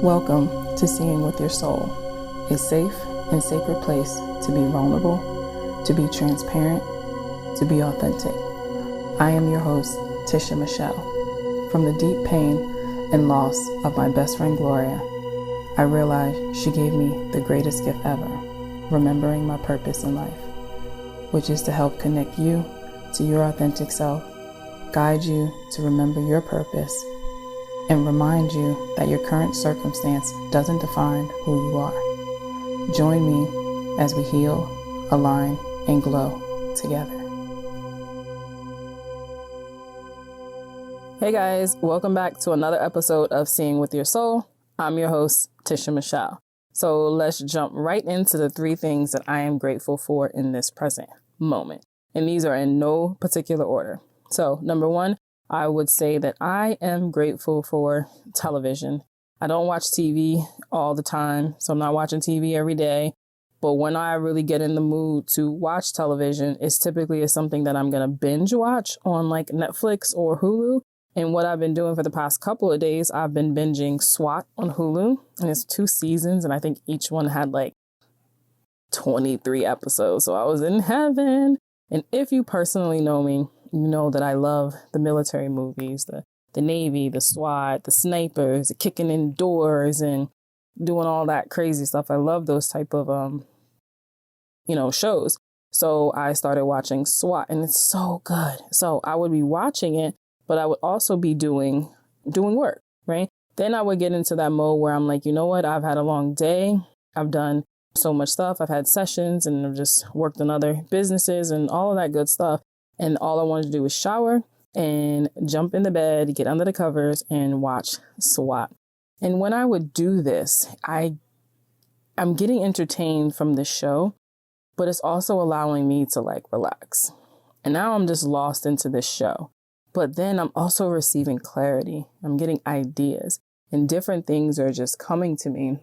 Welcome to Seeing with Your Soul, a safe and sacred place to be vulnerable, to be transparent, to be authentic. I am your host, Tisha Michelle. From the deep pain and loss of my best friend Gloria, I realized she gave me the greatest gift ever, remembering my purpose in life, which is to help connect you to your authentic self, guide you to remember your purpose, and remind you that your current circumstance doesn't define who you are. Join me as we heal, align, and glow together. Hey guys, welcome back to another episode of Seeing with Your Soul. I'm your host, Tisha Michelle. So let's jump right into the 3 things that I am grateful for in this present moment. And these are in no particular order. So number 1, I would say that I am grateful for television. I don't watch TV all the time, so I'm not watching TV every day. But when I really get in the mood to watch television, it's typically something that I'm going to binge watch on like Netflix or Hulu. And what I've been doing for the past couple of days, I've been binging SWAT on Hulu. And it's 2 seasons, and I think each one had like 23 episodes. So I was in heaven. And if you personally know me, you know that I love the military movies, the Navy, the SWAT, the snipers, the kicking in doors and doing all that crazy stuff. I love those type of, shows. So I started watching SWAT, and it's so good. So I would be watching it, but I would also be doing work, right? Then I would get into that mode where I'm like, you know what? I've had a long day. I've done so much stuff. I've had sessions and I've just worked on other businesses and all of that good stuff. And all I wanted to do was shower and jump in the bed, get under the covers and watch SWAT. And when I would do this, I'm getting entertained from the show, but it's also allowing me to like relax. And now I'm just lost into this show. But then I'm also receiving clarity. I'm getting ideas and different things are just coming to me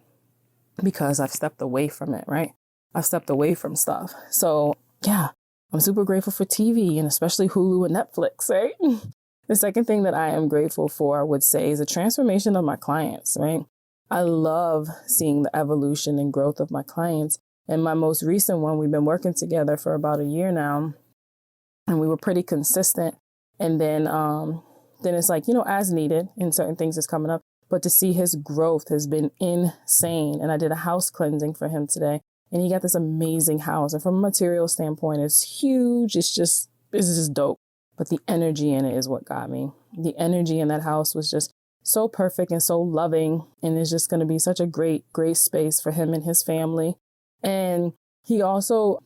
because I've stepped away from it, right? I've stepped away from stuff. So yeah, I'm super grateful for TV and especially Hulu and Netflix, right? The second thing that I am grateful for, I would say, is the transformation of my clients, right? I love seeing the evolution and growth of my clients. And my most recent one, we've been working together for about a year now, and we were pretty consistent. And then it's like, as needed and certain things is coming up. But to see his growth has been insane. And I did a house cleansing for him today. And he got this amazing house. And from a material standpoint, it's huge. It's just dope. But the energy in it is what got me. The energy in that house was just so perfect and so loving. And it's just going to be such a great space for him and his family. And he also,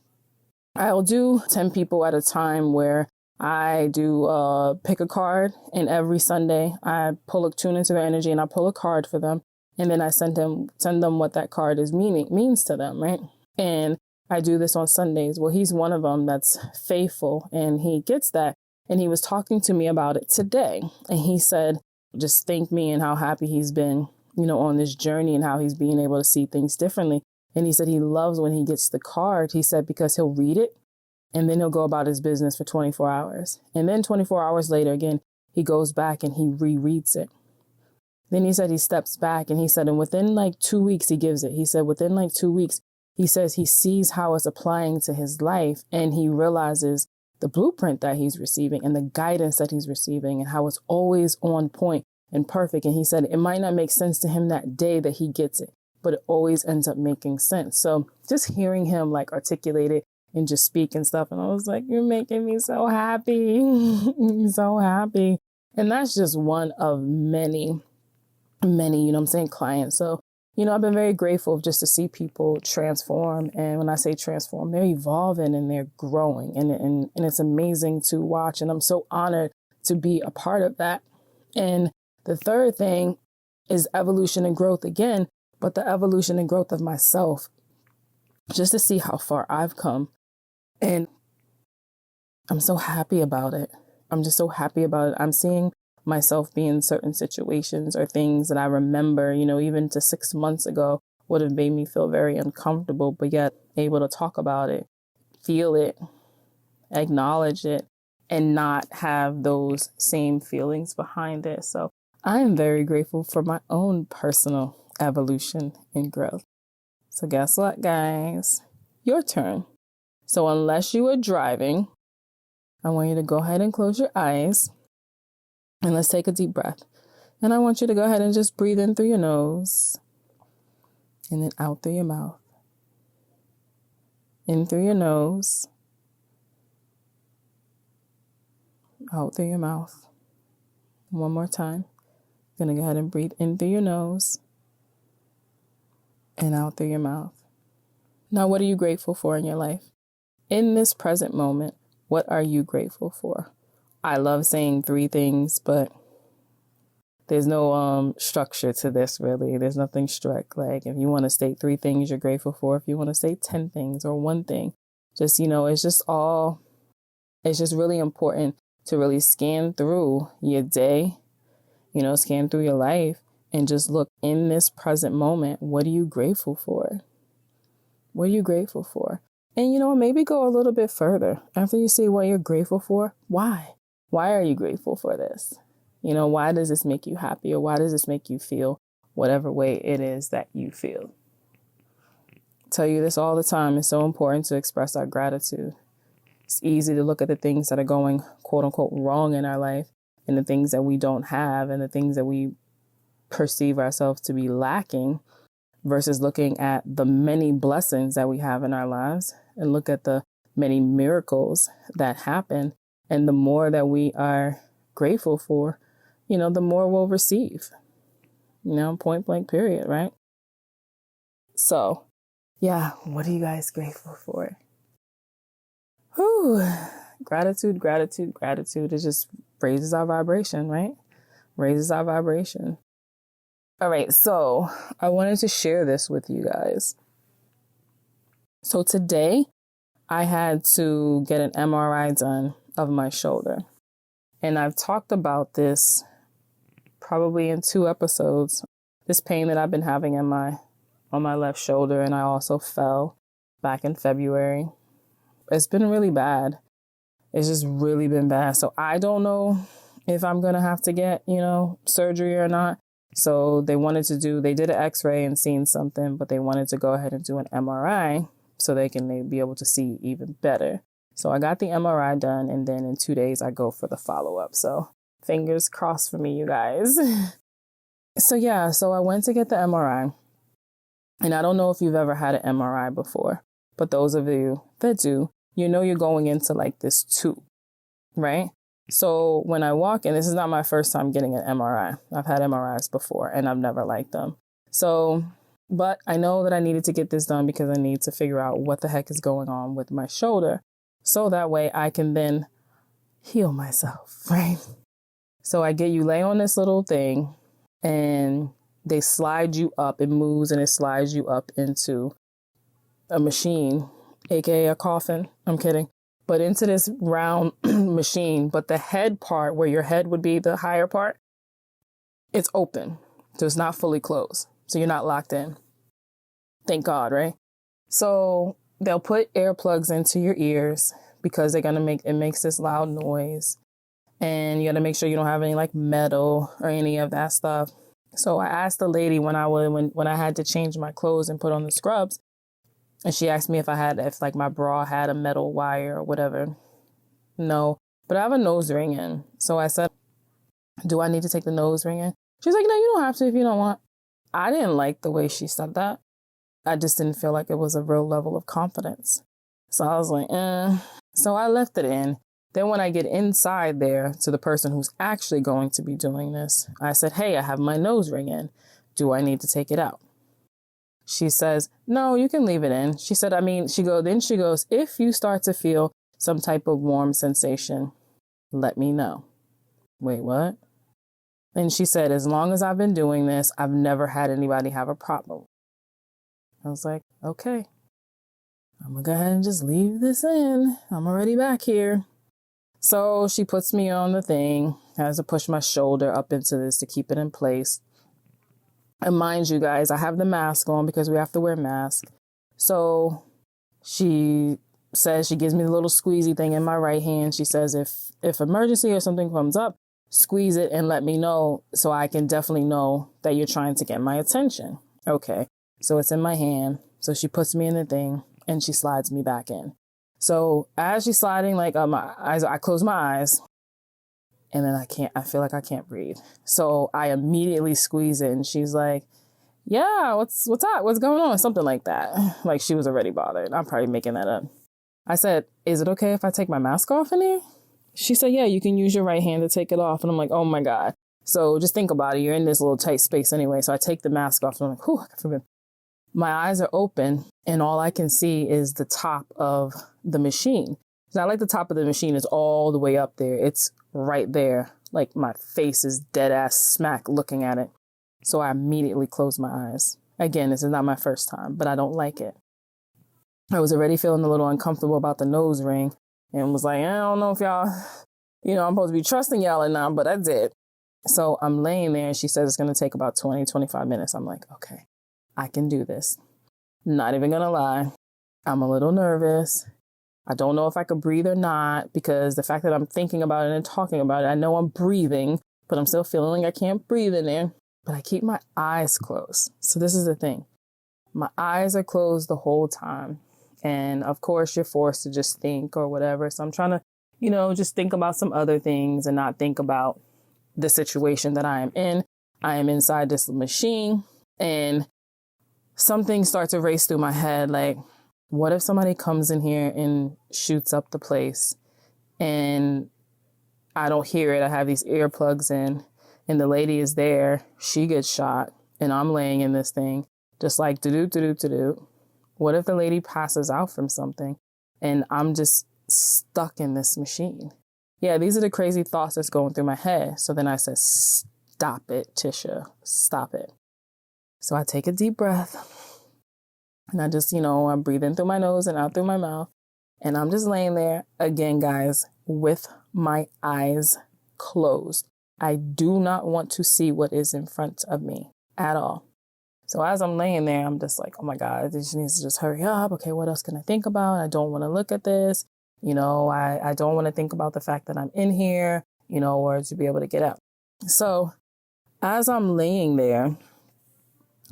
I'll do 10 people at a time where I do pick a card, and every Sunday I tune into their energy and I pull a card for them. And then I send them what that card means to them, right? And I do this on Sundays. Well, he's one of them that's faithful and he gets that. And he was talking to me about it today. And he said, just thank me and how happy he's been, on this journey and how he's being able to see things differently. And he said he loves when he gets the card. He said, because he'll read it and then he'll go about his business for 24 hours. And then 24 hours later, again, he goes back and he rereads it. Then he said he steps back and he said, and within like 2 weeks, he gives it. He said within like 2 weeks, he says he sees how it's applying to his life and he realizes the blueprint that he's receiving and the guidance that he's receiving and how it's always on point and perfect. And he said it might not make sense to him that day that he gets it, but it always ends up making sense. So just hearing him like articulate it and just speak and stuff. And I was like, you're making me so happy, so happy. And that's just one of many, clients. So, I've been very grateful just to see people transform. And when I say transform, they're evolving and they're growing and it's amazing to watch. And I'm so honored to be a part of that. And the third thing is evolution and growth again, but the evolution and growth of myself, just to see how far I've come. And I'm so happy about it. I'm just so happy about it. I'm seeing myself be in certain situations or things that I remember, even to 6 months ago would have made me feel very uncomfortable, but yet able to talk about it, feel it, acknowledge it, and not have those same feelings behind it. So I am very grateful for my own personal evolution and growth. So guess what, guys? Your turn. So unless you are driving, I want you to go ahead and close your eyes and let's take a deep breath. And I want you to go ahead and just breathe in through your nose and then out through your mouth. In through your nose, out through your mouth. One more time. I'm going to go ahead and breathe in through your nose and out through your mouth. Now, what are you grateful for in your life? In this present moment, what are you grateful for? I love saying 3 things, but there's no structure to this, really. There's nothing strict. Like, if you want to state 3 things you're grateful for, if you want to say 10 things or 1 thing, just, it's just really important to really scan through your day, scan through your life and just look in this present moment. What are you grateful for? What are you grateful for? And, maybe go a little bit further. After you see what you're grateful for, why? Why are you grateful for this? Why does this make you happy, or why does this make you feel whatever way it is that you feel? I tell you this all the time. It's so important to express our gratitude. It's easy to look at the things that are going, quote unquote, wrong in our life, and the things that we don't have, and the things that we perceive ourselves to be lacking, versus looking at the many blessings that we have in our lives and look at the many miracles that happen. And the more that we are grateful for, the more we'll receive, point blank period, right? So, yeah, what are you guys grateful for? Whew. Gratitude, gratitude, gratitude. It just raises our vibration, right? Raises our vibration. All right, so I wanted to share this with you guys. So today I had to get an MRI done of my shoulder. And I've talked about this probably in 2 episodes, this pain that I've been having on my left shoulder. And I also fell back in February. It's been really bad. It's just really been bad. So I don't know if I'm going to have to get, surgery or not. So they did an x-ray and seen something, but they wanted to go ahead and do an MRI so they can be able to see even better. So I got the MRI done, and then in 2 days I go for the follow-up. So fingers crossed for me, you guys. So I went to get the MRI, and I don't know if you've ever had an MRI before, but those of you that do, you're going into like this tube, right? So when I walk in, this is not my first time getting an MRI. I've had MRIs before and I've never liked them. But I know that I needed to get this done because I need to figure out what the heck is going on with my shoulder. So that way I can then heal myself, right? So you lay on this little thing and they slide you up. It moves and it slides you up into a machine, aka a coffin. I'm kidding. But into this round machine, but the head part where your head would be, the higher part, it's open. So it's not fully closed. So you're not locked in. Thank God, right? So they'll put earplugs into your ears because it makes this loud noise. And you got to make sure you don't have any like metal or any of that stuff. So I asked the lady when I had to change my clothes and put on the scrubs, and she asked me if my bra had a metal wire or whatever. No, but I have a nose ring in. So I said, do I need to take the nose ring in? She's like, no, you don't have to if you don't want. I didn't like the way she said that. I just didn't feel like it was a real level of confidence. So I was like, So I left it in. Then when I get inside there to the person who's actually going to be doing this, I said, hey, I have my nose ring in. Do I need to take it out? She says, no, you can leave it in. She said, she goes, if you start to feel some type of warm sensation, let me know. Wait, what? And she said, as long as I've been doing this, I've never had anybody have a problem. I was like, okay, I'm going to go ahead and just leave this in. I'm already back here. So she puts me on the thing, has to push my shoulder up into this to keep it in place. And mind you guys, I have the mask on because we have to wear masks. So she says, she gives me the little squeezy thing in my right hand. She says, if emergency or something comes up, squeeze it and let me know so I can definitely know that you're trying to get my attention. Okay. So it's in my hand. So she puts me in the thing and she slides me back in. So as she's sliding, like my eyes, I close my eyes and then I feel like I can't breathe. So I immediately squeeze it and she's like, yeah, what's up? What's going on? Something like that. Like she was already bothered. I'm probably making that up. I said, is it okay if I take my mask off in here? She said, yeah, you can use your right hand to take it off. And I'm like, oh my God. So just think about it. You're in this little tight space anyway. So I take the mask off and I'm like, whew, I forbid. My eyes are open and all I can see is the top of the machine. It's not like the top of the machine is all the way up there. It's right there. Like my face is dead ass smack looking at it. So I immediately close my eyes. Again, this is not my first time, but I don't like it. I was already feeling a little uncomfortable about the nose ring and was like, I don't know if y'all, I'm supposed to be trusting y'all or not, but I did. So I'm laying there and she says it's going to take about 20, 25 minutes. I'm like, okay, I can do this. Not even going to lie. I'm a little nervous. I don't know if I could breathe or not because the fact that I'm thinking about it and talking about it, I know I'm breathing, but I'm still feeling like I can't breathe in there. But I keep my eyes closed. So this is the thing. My eyes are closed the whole time. And of course, you're forced to just think or whatever. So I'm trying to, just think about some other things and not think about the situation that I am in. I am inside this machine and some things start to race through my head. Like, what if somebody comes in here and shoots up the place and I don't hear it? I have these earplugs in and the lady is there. She gets shot and I'm laying in this thing just like do. What if the lady passes out from something and I'm just stuck in this machine? Yeah, these are the crazy thoughts that's going through my head. So then I said, stop it, Tisha, stop it. So I take a deep breath and I just, I'm breathing through my nose and out through my mouth. And I'm just laying there again, guys, with my eyes closed. I do not want to see what is in front of me at all. So as I'm laying there, I'm just like, oh my God, this needs to just hurry up. Okay, what else can I think about? I don't want to look at this. I don't want to think about the fact that I'm in here, or to be able to get out. So as I'm laying there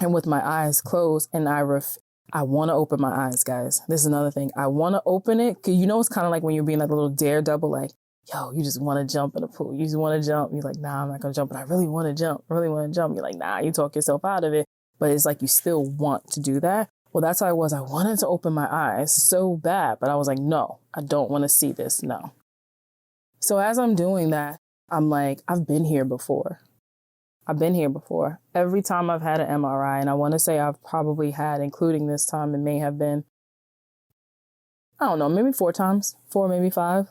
and with my eyes closed and I want to open my eyes, guys. This is another thing. I want to open it. Cause it's kind of like when you're being like a little daredevil, like, yo, you just want to jump in the pool. You just want to jump. You're like, nah, I'm not going to jump, but I really want to jump. You're like, nah, you talk yourself out of it. But it's like you still want to do that. Well, that's how I was. I wanted to open my eyes so bad, but I was like, no, I don't want to see this. No. So as I'm doing that, I'm like, I've been here before. Every time I've had an MRI, and I want to say I've probably had, including this time, it may have been, I don't know, maybe 4 times, 4, maybe 5.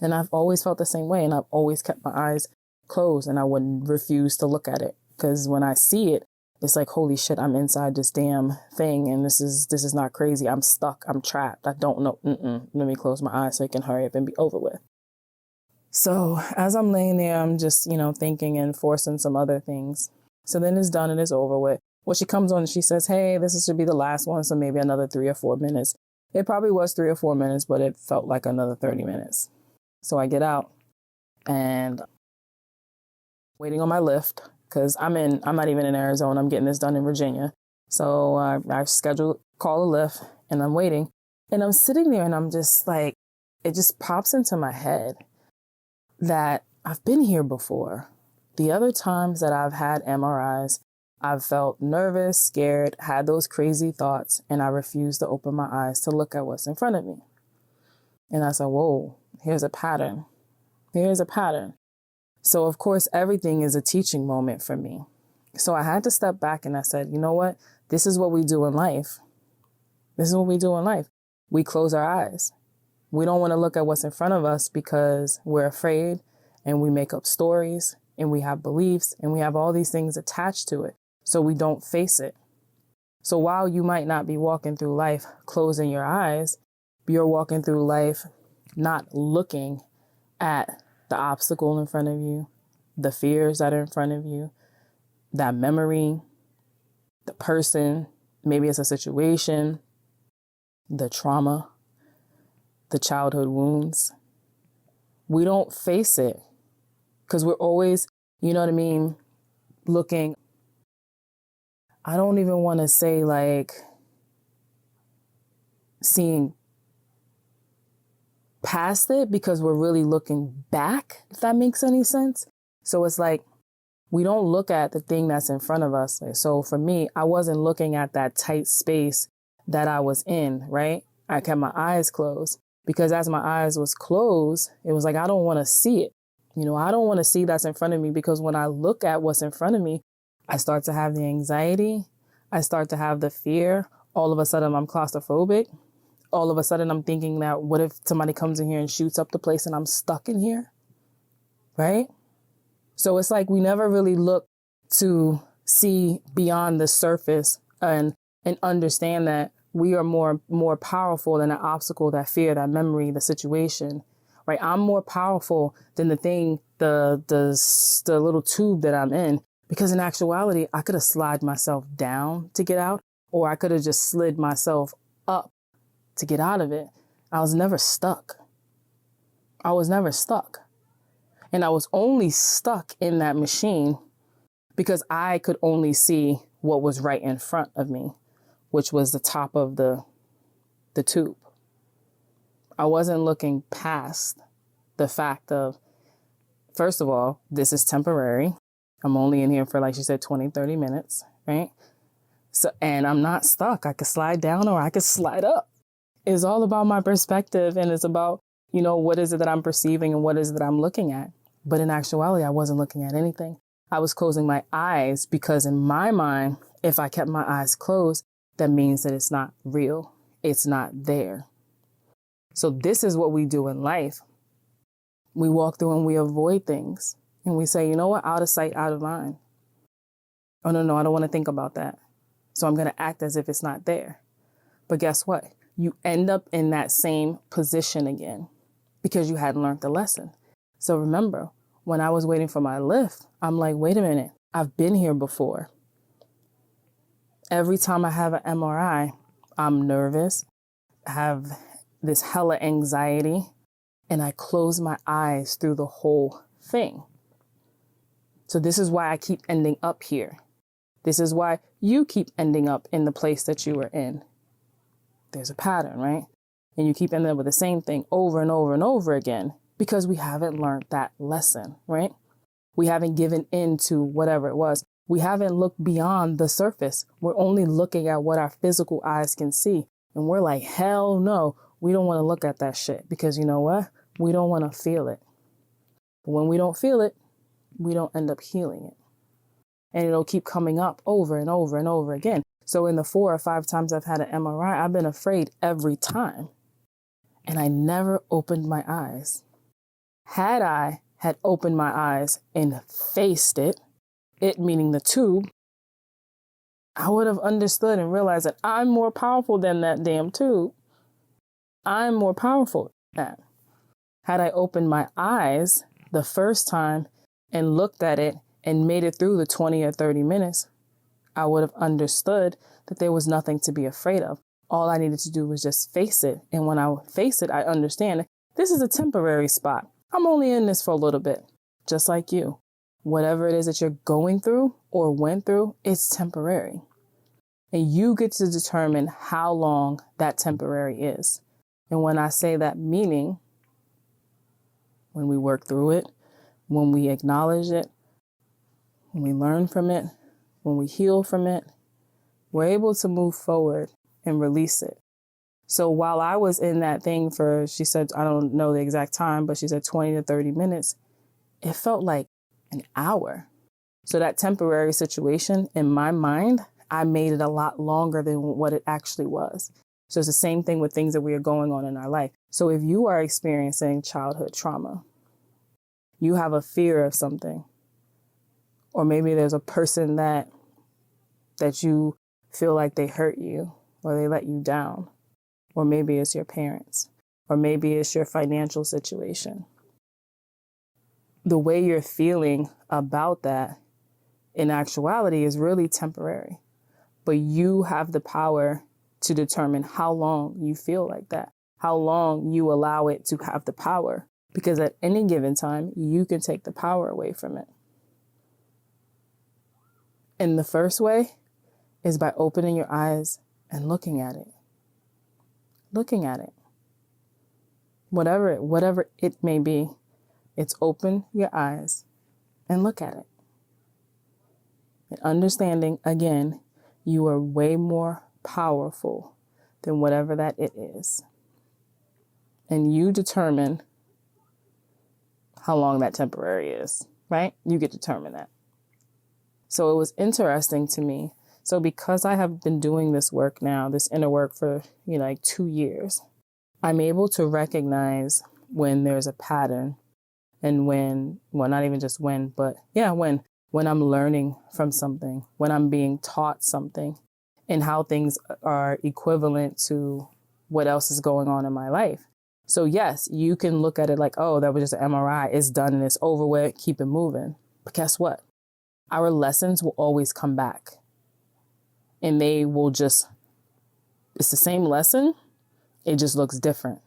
And I've always felt the same way. And I've always kept my eyes closed and I wouldn't refuse to look at it. Because when I see it, it's like, holy shit, I'm inside this damn thing. And this is not crazy. I'm stuck. I'm trapped. I don't know. Let me close my eyes so it can hurry up and be over with. So as I'm laying there, I'm just, thinking and forcing some other things. So then it's done and it's over with. Well, she comes on and she says, hey, this should be the last one. So maybe another 3 or 4 minutes. It probably was 3 or 4 minutes, but it felt like another 30 minutes. So I get out and waiting on my lift because I'm not even in Arizona. I'm getting this done in Virginia. So I've call a lift and I'm waiting and I'm sitting there and I'm just like, it just pops into my head that I've been here before. The other times that I've had MRIs, I've felt nervous, scared, had those crazy thoughts, and I refused to open my eyes to look at what's in front of me. And I said, whoa, here's a pattern. So, of course, everything is a teaching moment for me. So I had to step back and I said, you know what? This is what we do in life. We close our eyes. We don't want to look at what's in front of us because we're afraid and we make up stories and we have beliefs and we have all these things attached to it. So we don't face it. So while you might not be walking through life closing your eyes, you're walking through life not looking at the obstacle in front of you, the fears that are in front of you, that memory, the person, maybe it's a situation, the trauma, the childhood wounds. We don't face it because we're always, looking I don't even want to say like seeing past it, because we're really looking back, if that makes any sense. So it's like, we don't look at the thing that's in front of us. So for me, I wasn't looking at that tight space that I was in, right? I kept my eyes closed, because as my eyes was closed, it was like, I don't want to see it. I don't want to see that's in front of me, because when I look at what's in front of me, I start to have the anxiety. I start to have the fear. All of a sudden, I'm claustrophobic. All of a sudden, I'm thinking that what if somebody comes in here and shoots up the place and I'm stuck in here, right? So it's like we never really look to see beyond the surface and understand that we are more powerful than an obstacle, that fear, that memory, the situation, right? I'm more powerful than the thing, the little tube that I'm in, because in actuality, I could have slid myself down to get out, or I could have just slid myself up to get out of it. I was never stuck. I was never stuck. And I was only stuck in that machine because I could only see what was right in front of me, which was the top of the tube. I wasn't looking past the fact of, first of all, this is temporary. I'm only in here for, like she said, 20, 30 minutes, right? So, and I'm not stuck. I could slide down or I could slide up. It's all about my perspective, and it's about, what is it that I'm perceiving and what is it that I'm looking at. But in actuality, I wasn't looking at anything. I was closing my eyes because in my mind, if I kept my eyes closed, that means that it's not real. It's not there. So this is what we do in life. We walk through and we avoid things. And we say, you know what? Out of sight, out of mind. Oh, no, I don't want to think about that. So I'm going to act as if it's not there. But guess what? You end up in that same position again because you hadn't learned the lesson. So remember, when I was waiting for my lift, I'm like, wait a minute, I've been here before. Every time I have an MRI, I'm nervous, I have this hella anxiety, and I close my eyes through the whole thing. So this is why I keep ending up here. This is why you keep ending up in the place that you were in. There's a pattern, right? And you keep ending up with the same thing over and over and over again because we haven't learned that lesson, right? We haven't given in to whatever it was. We haven't looked beyond the surface. We're only looking at what our physical eyes can see. And we're like, hell no, we don't want to look at that shit because you know what? We don't want to feel it. But when we don't feel it, we don't end up healing it. And it'll keep coming up over and over and over again. So in the 4 or 5 times I've had an MRI, I've been afraid every time. And I never opened my eyes. Had I had opened my eyes and faced it, it meaning the tube, I would have understood and realized that I'm more powerful than that damn tube. I'm more powerful than that. Had I opened my eyes the first time and looked at it and made it through the 20 or 30 minutes, I would have understood that there was nothing to be afraid of. All I needed to do was just face it. And when I face it, I understand this is a temporary spot. I'm only in this for a little bit, just like you. Whatever it is that you're going through or went through, it's temporary. And you get to determine how long that temporary is. And when I say that, meaning when we work through it, when we acknowledge it, when we learn from it, when we heal from it, we're able to move forward and release it. So while I was in that thing for, she said, I don't know the exact time, but she said 20 to 30 minutes, it felt like an hour. So that temporary situation in my mind, I made it a lot longer than what it actually was. So it's the same thing with things that we are going on in our life. So if you are experiencing childhood trauma, you have a fear of something, or maybe there's a person that you feel like they hurt you or they let you down, or maybe it's your parents, or maybe it's your financial situation. The way you're feeling about that in actuality is really temporary, but you have the power to determine how long you feel like that, how long you allow it to have the power, because at any given time, you can take the power away from it. In the first way, is by opening your eyes and looking at it. Looking at it. Whatever it may be, it's open your eyes and look at it. And understanding, again, you are way more powerful than whatever that it is. And you determine how long that temporary is, right? You get to determine that. So it was interesting to me. So because I have been doing this work now, this inner work for, like 2 years, I'm able to recognize when there's a pattern and when I'm learning from something, when I'm being taught something, and how things are equivalent to what else is going on in my life. So yes, you can look at it like, oh, that was just an MRI. It's done and it's over with. Keep it moving. But guess what? Our lessons will always come back. And they will it's the same lesson. It just looks different.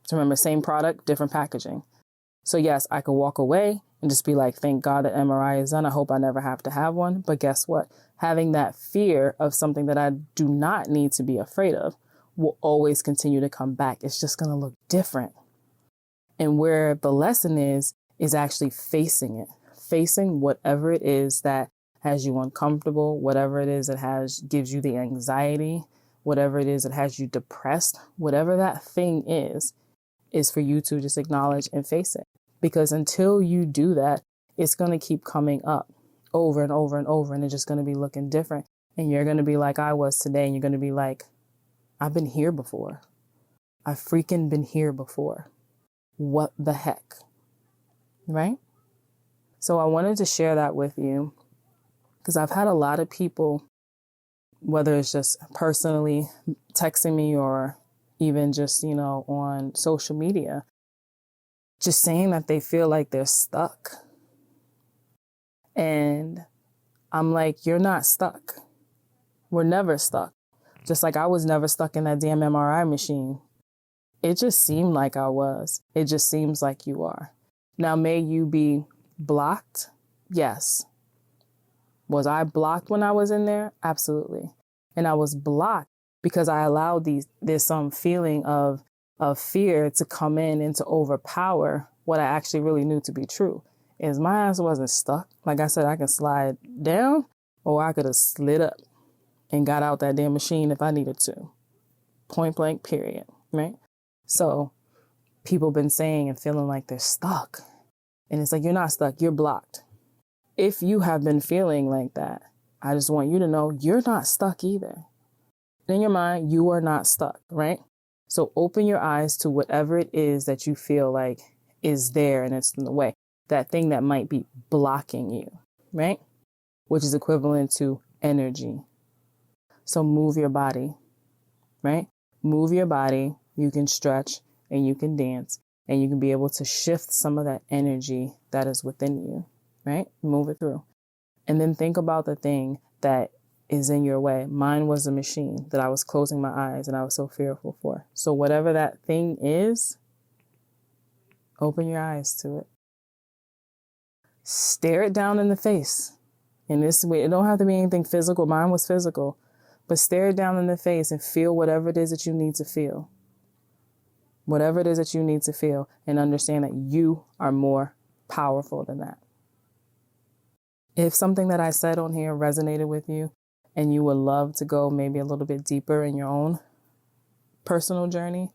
So remember, same product, different packaging. So yes, I could walk away and just be like, thank God that MRI is done. I hope I never have to have one. But guess what? Having that fear of something that I do not need to be afraid of will always continue to come back. It's just going to look different. And where the lesson is actually facing it, facing whatever it is that has you uncomfortable, whatever it is that gives you the anxiety, whatever it is that has you depressed, whatever that thing is for you to just acknowledge and face it. Because until you do that, it's going to keep coming up over and over and over, and it's just going to be looking different. And you're going to be like I was today, and you're going to be like, I've been here before. I've freaking been here before. What the heck? Right? So I wanted to share that with you because I've had a lot of people, whether it's just personally texting me or even just, on social media, just saying that they feel like they're stuck. And I'm like, you're not stuck. We're never stuck. Just like I was never stuck in that damn MRI machine. It just seemed like I was. It just seems like you are. Now, may you be blocked? Yes. Was I blocked when I was in there? Absolutely. And I was blocked because I allowed this feeling of fear to come in and to overpower what I actually really knew to be true. Is my ass wasn't stuck. Like I said, I can slide down or I could have slid up and got out that damn machine if I needed to. Point blank, period. Right? So people been saying and feeling like they're stuck. And it's like, you're not stuck. You're blocked. If you have been feeling like that, I just want you to know you're not stuck either. In your mind, you are not stuck, right? So open your eyes to whatever it is that you feel like is there and it's in the way. That thing that might be blocking you, right? Which is equivalent to energy. So move your body, right? Move your body. You can stretch and you can dance and you can be able to shift some of that energy that is within you, right? Move it through. And then think about the thing that is in your way. Mine was a machine that I was closing my eyes and I was so fearful for. So whatever that thing is, open your eyes to it. Stare it down in the face. In this way, it don't have to be anything physical. Mine was physical. But stare it down in the face and feel whatever it is that you need to feel. Whatever it is that you need to feel, and understand that you are more powerful than that. If something that I said on here resonated with you and you would love to go maybe a little bit deeper in your own personal journey,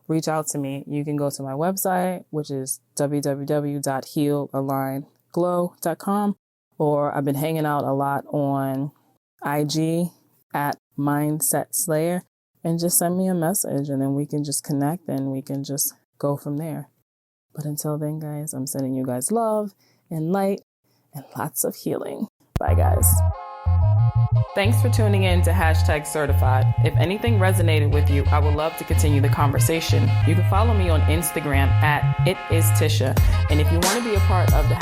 reach out to me. You can go to my website, which is www.healalignedglow.com, or I've been hanging out a lot on IG at Mindset Slayer, and just send me a message and then we can just connect and we can just go from there. But until then, guys, I'm sending you guys love and light and lots of healing. Bye, guys. Thanks for tuning in to #certified. If anything resonated with you, I would love to continue the conversation. You can follow me on Instagram at @itistisha. And if you want to be a part of the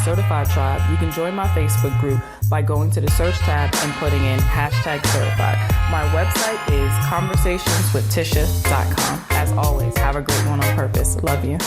#certified tribe, you can join my Facebook group by going to the search tab and putting in #certified. My website is conversationswithtisha.com. As always, have a great one on purpose. Love you.